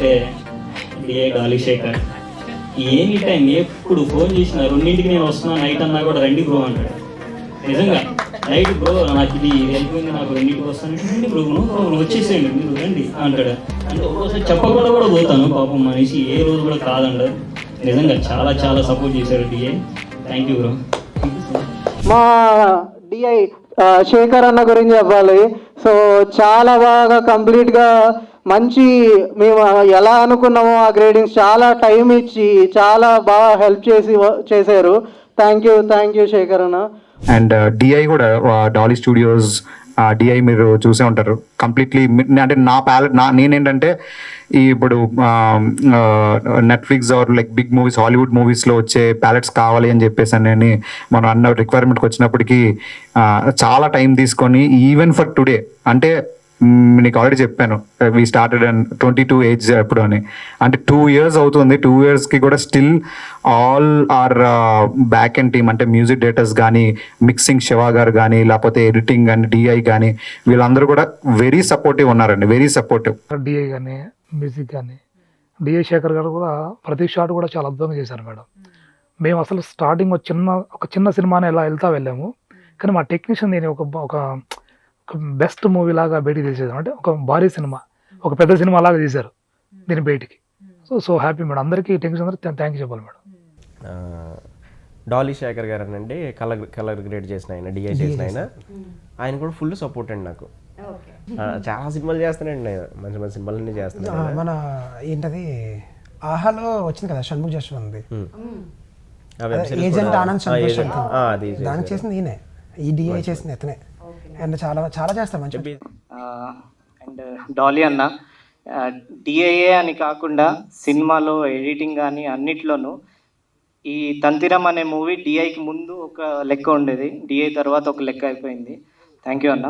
అంటే DA Dolly Shekhar. Any time ఎప్పుడు phone చేసిన 2ంటికి నేను వస్తున్నా నైట్ అన్నా కూడా రండి బ్రో అంటాడు. నిజంగా నైట్ బ్రో నాకు ఇది అయిపోయింది, నాకు 2ంటికి వస్తాను, రండి బ్రో వచ్చేసేయండి మీరు రండి అంటాడు. అంటే ఒక్కోసారి చెప్పకుండా కూడా పోతాను. పాపం మనిషి ఏ రోజు కూడా కాదంటారు. నిజంగా చాలా చాలా సపోర్ట్ చేశారు డిఏ. Thank you bro. మా డిఐ శేఖర్ అన్న గురించి చెప్పాలి. సో చాలా బాగా కంప్లీట్గా మంచి మేము ఎలా అనుకున్నామో ఆ గ్రేడింగ్స్ చాలా టైం ఇచ్చి చాలా బాగా హెల్ప్ చేశారు. థ్యాంక్ యూ శేఖర్ అన్న. అండ్ డిఐ కూడా డాలీ స్టూడియోస్ డిఐ మీరు చూసే ఉంటారు. కంప్లీట్లీ అంటే నా ప్యాలెట్ నేనేంటంటే ఇప్పుడు Netflix or like big movies Hollywood మూవీస్లో వచ్చే ప్యాలెట్స్ కావాలి అని చెప్పేసి అని మనం అన్న రిక్వైర్మెంట్కి వచ్చినప్పటికీ చాలా టైం తీసుకొని ఈవెన్ ఫర్ టుడే అంటే నీకు ఆల్రెడీ చెప్పాను వీ స్టార్టెడ్ అండ్ 22 ఏజ్ ఎప్పుడు అని, అంటే 2 years అవుతుంది. 2 yearsకి కూడా still all are back and team అంటే మ్యూజిక్ డైరెక్టర్స్ కానీ, మిక్సింగ్ శివ గారు కానీ, లేకపోతే ఎడిటింగ్ కానీ, డిఐ కానీ వీళ్ళందరూ కూడా వెరీ సపోర్టివ్ ఉన్నారండి, వెరీ సపోర్టివ్. డిఐ కానీ మ్యూజిక్ కానీ డిఐ శేఖర్ గారు కూడా ప్రతి షాట్ కూడా చాలా అద్భుతంగా చేశారు మేడం. మేము అసలు స్టార్టింగ్ ఒక చిన్న సినిమాని ఎలా వెళ్ళాము, కానీ మా టెక్నీషియన్ దీన్ని ఒక బెస్ట్ మూవీ లాగా బయటికి తీసేది. అంటే ఒక భారీ సినిమా, ఒక పెద్ద సినిమా లాగా తీశారు దీన్ని బయటికి. So happy madam. అందరికీ టెక్నీషియన్ అందరూ థ్యాంక్ యూ చెప్పాలి మేడం. డాలీ శేఖర్ గారు అనండి కలర్ గ్రేడ్ చేసిన ఆయన, డిఐ చేసిన ఆయన కూడా ఫుల్ సపోర్ట్ అండి నాకు. చాలా సినిమాలు చేస్తానండి నేను, మంచి మంచి సినిమాలన్నీ చేస్తున్నాను. మన ఏంటది ఆహాలో వచ్చింది కదా షణ్ముఖ్ జశ్వంత్, ఏజెంట్ ఆనంద్ దానికి చేసింది ఈయనే, ఈ డిఐ చేసింది ఇతనే. అండ్ చాలా చాలా చేస్తాం మంచి. అండ్ డాలీ అన్న డిఐఏ అని కాకుండా సినిమాలో ఎడిటింగ్ కానీ అన్నిట్లోనూ ఈ తంతిరం అనే మూవీ డిఐకి ముందు ఒక లెక్క ఉండేది, డిఐ తర్వాత ఒక లెక్క అయిపోయింది. థ్యాంక్ యూ అన్న.